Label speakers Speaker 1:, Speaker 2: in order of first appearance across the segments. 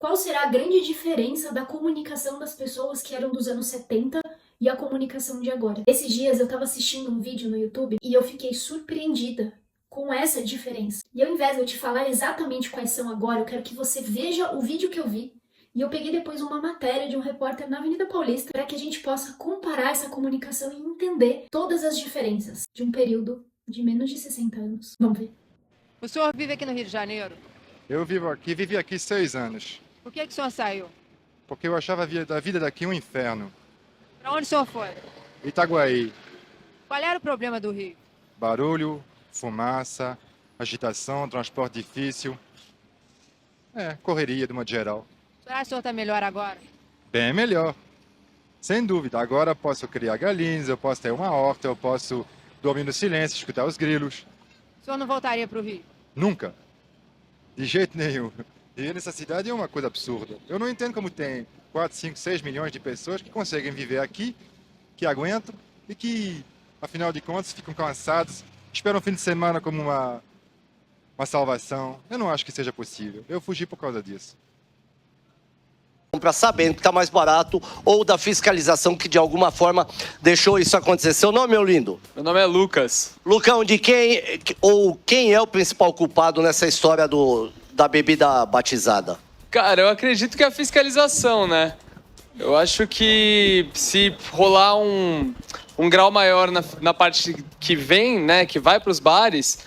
Speaker 1: Qual será a grande diferença da comunicação das pessoas que eram dos anos 70 e a comunicação de agora? Esses dias eu estava assistindo um vídeo no YouTube e eu fiquei surpreendida com essa diferença. E ao invés de eu te falar exatamente quais são agora, eu quero que você veja o vídeo que eu vi. E eu peguei depois uma matéria de um repórter na Avenida Paulista para que a gente possa comparar essa comunicação e entender todas as diferenças de um período de menos de 60 anos. Vamos ver.
Speaker 2: O senhor vive aqui no Rio de Janeiro?
Speaker 3: Eu vivi aqui 6 anos,
Speaker 2: Por que o senhor saiu?
Speaker 3: porque eu achava a vida daqui um inferno.
Speaker 2: Para onde o senhor foi?
Speaker 3: Itaguaí,
Speaker 2: Qual era o problema do Rio?
Speaker 3: barulho, fumaça, agitação, transporte difícil. Correria de modo geral.
Speaker 2: O senhor acha que o senhor está melhor agora?
Speaker 3: Bem melhor, sem dúvida. Agora eu posso criar galinhas, eu posso ter uma horta, eu posso dormir no silêncio, escutar os grilos.
Speaker 2: O senhor não voltaria para o Rio?
Speaker 3: Nunca. De jeito nenhum. Viver nessa cidade é uma coisa absurda. Eu não entendo como tem 4, 5, 6 milhões de pessoas que conseguem viver aqui, que aguentam e que, afinal de contas, ficam cansados, esperam o fim de semana como uma salvação. Eu não acho que seja possível. Eu fugi por causa disso.
Speaker 4: Compra sabendo que está mais barato ou da fiscalização que de alguma forma deixou isso acontecer. Seu nome, meu lindo?
Speaker 5: Meu nome é Lucas.
Speaker 4: Lucão, quem é o principal culpado nessa história da bebida batizada?
Speaker 5: Cara, eu acredito que é a fiscalização, né? Eu acho que se rolar um grau maior na parte que vem, né, que vai para os bares,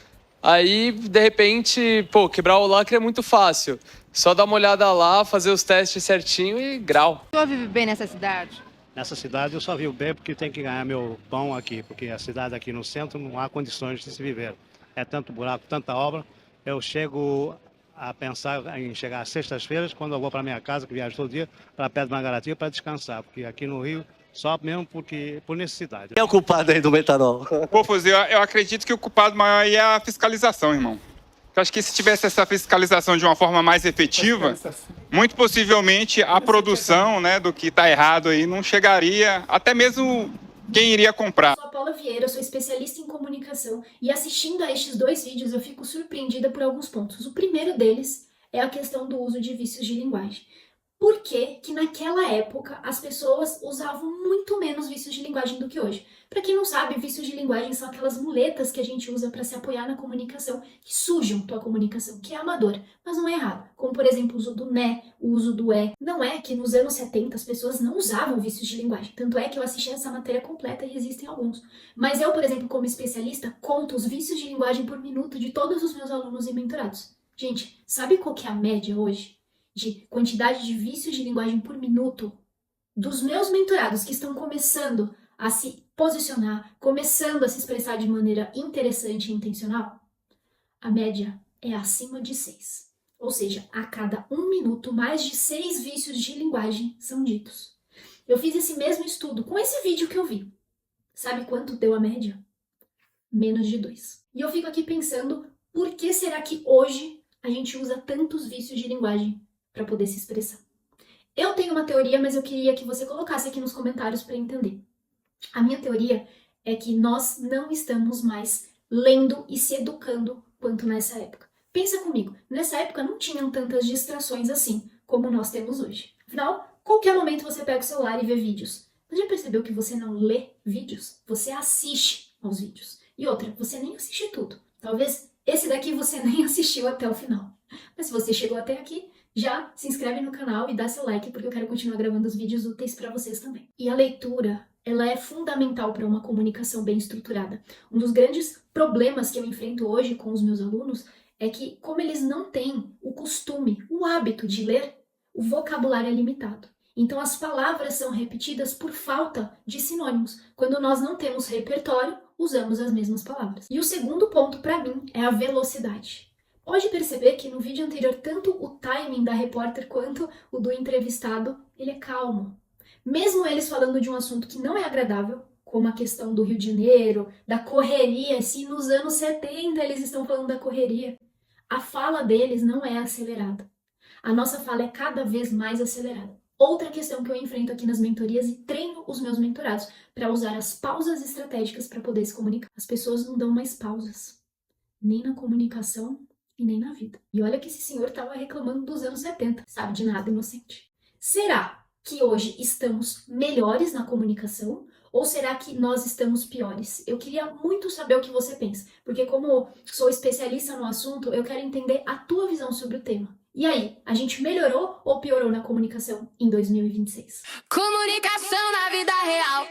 Speaker 5: aí, de repente, quebrar o lacre é muito fácil. Só dar uma olhada lá, fazer os testes certinho e grau.
Speaker 2: O senhor vive bem nessa cidade?
Speaker 6: Nessa cidade eu só vivo bem porque tenho que ganhar meu pão aqui, porque a cidade aqui no centro não há condições de se viver. É tanto buraco, tanta obra. Eu chego a pensar em chegar às sextas-feiras, quando eu vou para minha casa, que viajo todo dia, para perto de Mangaratiba, para descansar, porque aqui no Rio, só mesmo por necessidade.
Speaker 4: Quem é o culpado aí do metanol?
Speaker 7: Pô, Fuzil, eu acredito que o culpado maior aí é a fiscalização, irmão. Eu acho que se tivesse essa fiscalização de uma forma mais efetiva, muito possivelmente a produção, né, do que está errado aí não chegaria, até mesmo quem iria comprar.
Speaker 1: Eu sou a Paula Vieira, sou especialista em comunicação e assistindo a estes dois vídeos eu fico surpreendida por alguns pontos. O primeiro deles é a questão do uso de vícios de linguagem. Por que que naquela época as pessoas usavam muito menos vícios de linguagem do que hoje? Para quem não sabe, vícios de linguagem são aquelas muletas que a gente usa para se apoiar na comunicação, que sujam tua comunicação, que é amador, mas não é errado. Como, por exemplo, o uso do né, o uso do é. Não é que nos anos 70 as pessoas não usavam vícios de linguagem. Tanto é que eu assisti essa matéria completa e existem alguns. Mas eu, por exemplo, como especialista, conto os vícios de linguagem por minuto de todos os meus alunos e mentorados. Gente, sabe qual que é a média hoje de quantidade de vícios de linguagem por minuto dos meus mentorados que estão começando a se posicionar, começando a se expressar de maneira interessante e intencional? A média é acima de 6. Ou seja, a cada 1 minuto, mais de 6 vícios de linguagem são ditos. Eu fiz esse mesmo estudo com esse vídeo que eu vi. Sabe quanto deu a média? Menos de 2. E eu fico aqui pensando, por que será que hoje a gente usa tantos vícios de linguagem para poder se expressar? Eu tenho uma teoria, mas eu queria que você colocasse aqui nos comentários para entender. A minha teoria é que nós não estamos mais lendo e se educando quanto nessa época. Pensa comigo, nessa época não tinham tantas distrações assim como nós temos hoje. Afinal, qualquer momento você pega o celular e vê vídeos. Mas já percebeu que você não lê vídeos? Você assiste aos vídeos. E outra, você nem assiste tudo. Talvez esse daqui você nem assistiu até o final. Mas se você chegou até aqui, já se inscreve no canal e dá seu like, porque eu quero continuar gravando os vídeos úteis para vocês também. E a leitura, ela é fundamental para uma comunicação bem estruturada. Um dos grandes problemas que eu enfrento hoje com os meus alunos é que, como eles não têm o costume, o hábito de ler, o vocabulário é limitado. Então as palavras são repetidas por falta de sinônimos. Quando nós não temos repertório, usamos as mesmas palavras. E o segundo ponto para mim é a velocidade. Pode perceber que no vídeo anterior, tanto o timing da repórter quanto o do entrevistado, ele é calmo. Mesmo eles falando de um assunto que não é agradável, como a questão do Rio de Janeiro, da correria, se nos anos 70 eles estão falando da correria, a fala deles não é acelerada. A nossa fala é cada vez mais acelerada. Outra questão que eu enfrento aqui nas mentorias e treino os meus mentorados para usar as pausas estratégicas para poder se comunicar. As pessoas não dão mais pausas, nem na comunicação e nem na vida. E olha que esse senhor estava reclamando dos anos 70, sabe de nada, inocente. Será que hoje estamos melhores na comunicação ou será que nós estamos piores? Eu queria muito saber o que você pensa, porque como sou especialista no assunto, eu quero entender a tua visão sobre o tema. E aí, a gente melhorou ou piorou na comunicação em 2026?
Speaker 8: Comunicação na vida real.